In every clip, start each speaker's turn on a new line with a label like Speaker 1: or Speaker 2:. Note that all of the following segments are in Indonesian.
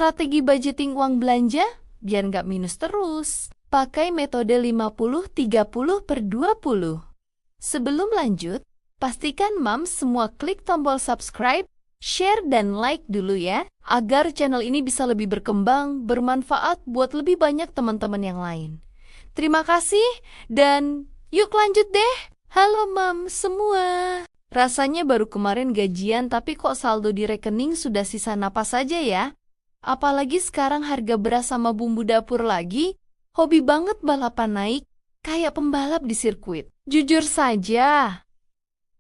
Speaker 1: Strategi budgeting uang belanja biar nggak minus terus. Pakai metode 50-30/20. Sebelum lanjut, pastikan Mams semua klik tombol subscribe, share, dan like dulu ya, agar channel ini bisa lebih berkembang, bermanfaat buat lebih banyak teman-teman yang lain. Terima kasih, dan yuk lanjut deh. Halo Mams semua. Rasanya baru kemarin gajian tapi kok saldo di rekening sudah sisa napas saja ya. Apalagi sekarang harga beras sama bumbu dapur lagi, hobi banget balapan naik, kayak pembalap di sirkuit. Jujur saja,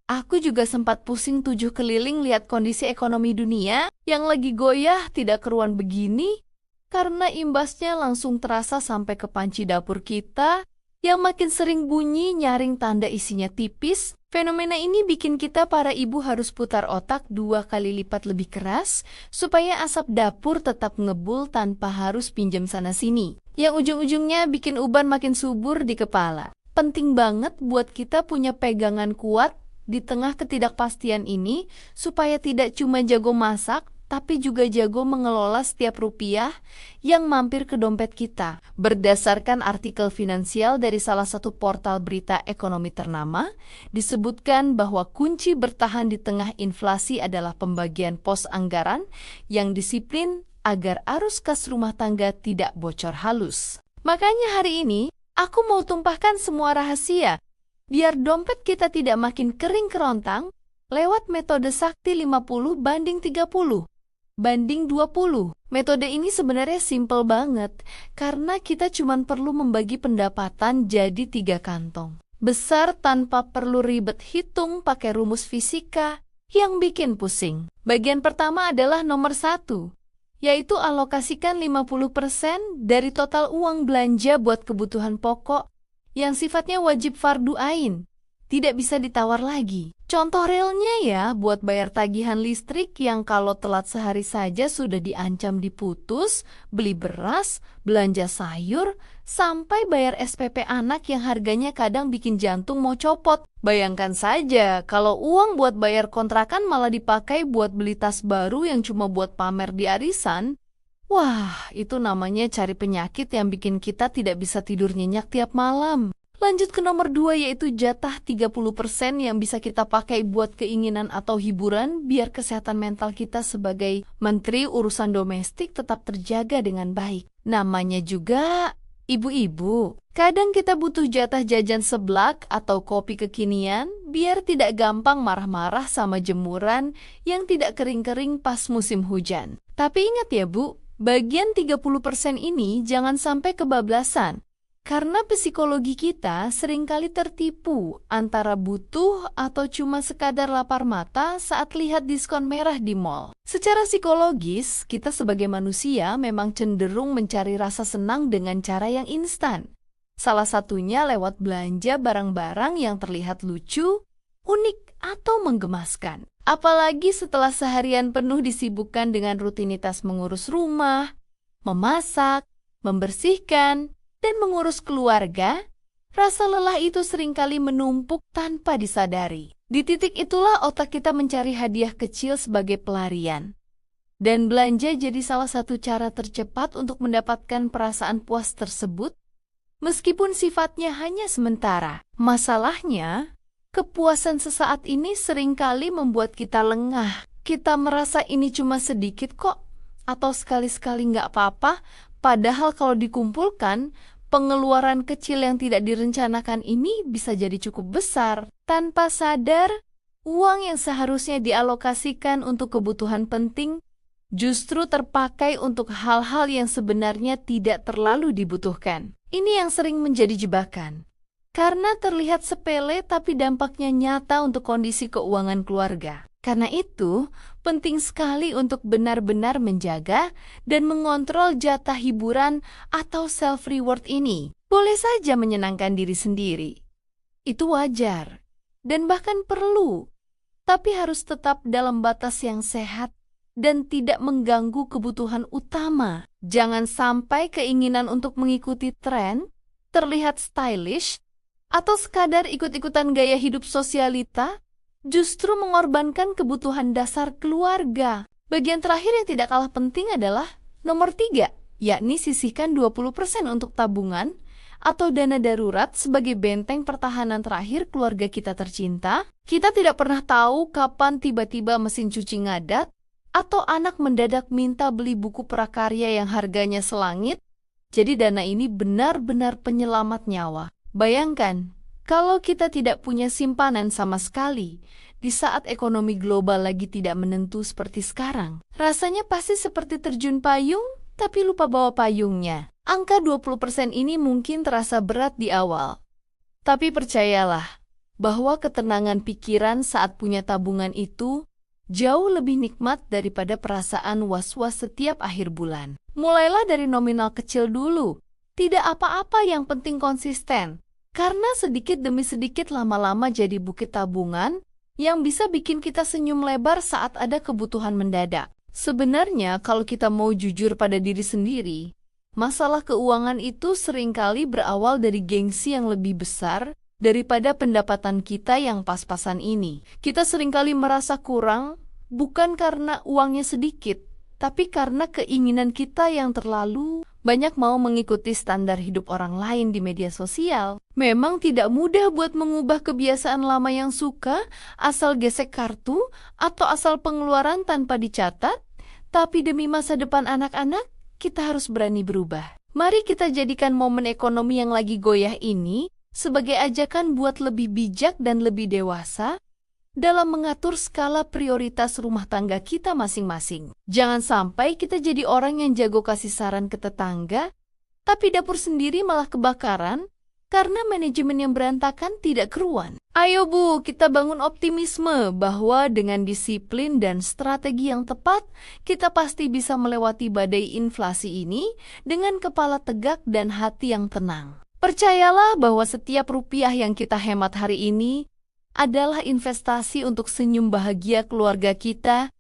Speaker 1: aku juga sempat pusing 7 keliling lihat kondisi ekonomi dunia yang lagi goyah tidak keruan begini, karena imbasnya langsung terasa sampai ke panci dapur kita, yang makin sering bunyi nyaring tanda isinya tipis. Fenomena ini bikin kita para ibu harus putar otak 2 kali lipat lebih keras supaya asap dapur tetap ngebul tanpa harus pinjam sana-sini. Yang ujung-ujungnya bikin uban makin subur di kepala. Penting banget buat kita punya pegangan kuat di tengah ketidakpastian ini supaya tidak cuma jago masak, tapi juga jago mengelola setiap rupiah yang mampir ke dompet kita. Berdasarkan artikel finansial dari salah satu portal berita ekonomi ternama, disebutkan bahwa kunci bertahan di tengah inflasi adalah pembagian pos anggaran yang disiplin agar arus kas rumah tangga tidak bocor halus. Makanya hari ini, aku mau tumpahkan semua rahasia, biar dompet kita tidak makin kering kerontang, lewat metode sakti 50/30. Banding 20. Metode ini sebenarnya simple banget, karena kita cuma perlu membagi pendapatan jadi 3 kantong besar tanpa perlu ribet hitung pakai rumus fisika yang bikin pusing. Bagian pertama adalah nomor 1, yaitu alokasikan 50% dari total uang belanja buat kebutuhan pokok yang sifatnya wajib fardu ain, tidak bisa ditawar lagi. Contoh realnya ya, buat bayar tagihan listrik yang kalau telat sehari saja sudah diancam diputus, beli beras, belanja sayur, sampai bayar SPP anak yang harganya kadang bikin jantung mau copot. Bayangkan saja, kalau uang buat bayar kontrakan malah dipakai buat beli tas baru yang cuma buat pamer di arisan, wah, itu namanya cari penyakit yang bikin kita tidak bisa tidur nyenyak tiap malam. Lanjut ke nomor 2, yaitu jatah 30% yang bisa kita pakai buat keinginan atau hiburan biar kesehatan mental kita sebagai menteri urusan domestik tetap terjaga dengan baik. Namanya juga ibu-ibu. Kadang kita butuh jatah jajan seblak atau kopi kekinian biar tidak gampang marah-marah sama jemuran yang tidak kering-kering pas musim hujan. Tapi ingat ya Bu, bagian 30% ini jangan sampai kebablasan. Karena psikologi kita seringkali tertipu antara butuh atau cuma sekadar lapar mata saat lihat diskon merah di mall. Secara psikologis, kita sebagai manusia memang cenderung mencari rasa senang dengan cara yang instan. Salah satunya lewat belanja barang-barang yang terlihat lucu, unik, atau menggemaskan. Apalagi setelah seharian penuh disibukkan dengan rutinitas mengurus rumah, memasak, membersihkan, dan mengurus keluarga, rasa lelah itu seringkali menumpuk tanpa disadari. Di titik itulah otak kita mencari hadiah kecil sebagai pelarian. Dan belanja jadi salah satu cara tercepat untuk mendapatkan perasaan puas tersebut, meskipun sifatnya hanya sementara. Masalahnya, kepuasan sesaat ini seringkali membuat kita lengah. Kita merasa ini cuma sedikit kok, atau sekali-sekali nggak apa-apa, padahal kalau dikumpulkan, pengeluaran kecil yang tidak direncanakan ini bisa jadi cukup besar. Tanpa sadar, uang yang seharusnya dialokasikan untuk kebutuhan penting justru terpakai untuk hal-hal yang sebenarnya tidak terlalu dibutuhkan. Ini yang sering menjadi jebakan. Karena terlihat sepele tapi dampaknya nyata untuk kondisi keuangan keluarga. Karena itu, penting sekali untuk benar-benar menjaga dan mengontrol jatah hiburan atau self-reward ini. Boleh saja menyenangkan diri sendiri. Itu wajar dan bahkan perlu, tapi harus tetap dalam batas yang sehat dan tidak mengganggu kebutuhan utama. Jangan sampai keinginan untuk mengikuti tren, terlihat stylish, atau sekadar ikut-ikutan gaya hidup sosialita, justru mengorbankan kebutuhan dasar keluarga. Bagian terakhir yang tidak kalah penting adalah Nomor 3, yakni sisihkan 20% untuk tabungan atau dana darurat sebagai benteng pertahanan terakhir keluarga kita tercinta. Kita tidak pernah tahu kapan tiba-tiba mesin cuci ngadat atau anak mendadak minta beli buku prakarya yang harganya selangit. Jadi dana ini benar-benar penyelamat nyawa. Bayangkan, kalau kita tidak punya simpanan sama sekali, di saat ekonomi global lagi tidak menentu seperti sekarang, rasanya pasti seperti terjun payung, tapi lupa bawa payungnya. Angka 20% ini mungkin terasa berat di awal. Tapi percayalah, bahwa ketenangan pikiran saat punya tabungan itu jauh lebih nikmat daripada perasaan was-was setiap akhir bulan. Mulailah dari nominal kecil dulu. Tidak apa-apa, yang penting konsisten. Karena sedikit demi sedikit lama-lama jadi bukit tabungan yang bisa bikin kita senyum lebar saat ada kebutuhan mendadak. Sebenarnya kalau kita mau jujur pada diri sendiri, masalah keuangan itu seringkali berawal dari gengsi yang lebih besar daripada pendapatan kita yang pas-pasan ini. Kita seringkali merasa kurang, bukan karena uangnya sedikit, tapi karena keinginan kita yang terlalu banyak mau mengikuti standar hidup orang lain di media sosial. Memang tidak mudah buat mengubah kebiasaan lama yang suka asal gesek kartu atau asal pengeluaran tanpa dicatat, tapi demi masa depan anak-anak, kita harus berani berubah. Mari kita jadikan momen ekonomi yang lagi goyah ini sebagai ajakan buat lebih bijak dan lebih dewasa dalam mengatur skala prioritas rumah tangga kita masing-masing. Jangan sampai kita jadi orang yang jago kasih saran ke tetangga, tapi dapur sendiri malah kebakaran karena manajemen yang berantakan tidak keruan. Ayo Bu, kita bangun optimisme bahwa dengan disiplin dan strategi yang tepat, kita pasti bisa melewati badai inflasi ini dengan kepala tegak dan hati yang tenang. Percayalah bahwa setiap rupiah yang kita hemat hari ini adalah investasi untuk senyum bahagia keluarga kita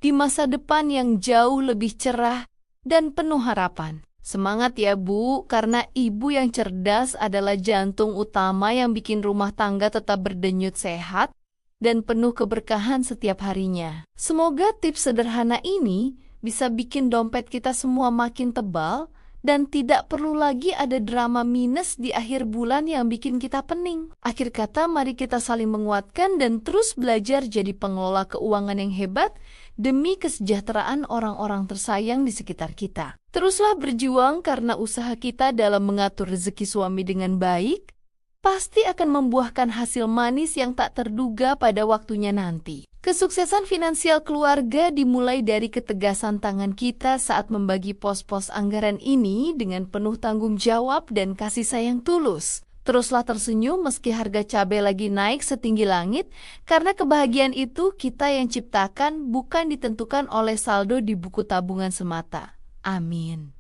Speaker 1: di masa depan yang jauh lebih cerah dan penuh harapan. Semangat ya Bu, karena ibu yang cerdas adalah jantung utama yang bikin rumah tangga tetap berdenyut sehat dan penuh keberkahan setiap harinya. Semoga tips sederhana ini bisa bikin dompet kita semua makin tebal dan tidak perlu lagi ada drama minus di akhir bulan yang bikin kita pening. Akhir kata, mari kita saling menguatkan dan terus belajar jadi pengelola keuangan yang hebat demi kesejahteraan orang-orang tersayang di sekitar kita. Teruslah berjuang karena usaha kita dalam mengatur rezeki suami dengan baik pasti akan membuahkan hasil manis yang tak terduga pada waktunya nanti. Kesuksesan finansial keluarga dimulai dari ketegasan tangan kita saat membagi pos-pos anggaran ini dengan penuh tanggung jawab dan kasih sayang tulus. Teruslah tersenyum meski harga cabai lagi naik setinggi langit, karena kebahagiaan itu kita yang ciptakan, bukan ditentukan oleh saldo di buku tabungan semata. Amin.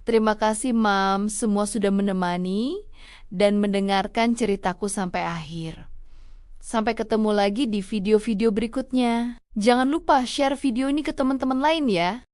Speaker 1: Terima kasih Mam, semua sudah menemani dan mendengarkan ceritaku sampai akhir. Sampai ketemu lagi di video-video berikutnya. Jangan lupa share video ini ke teman-teman lain ya.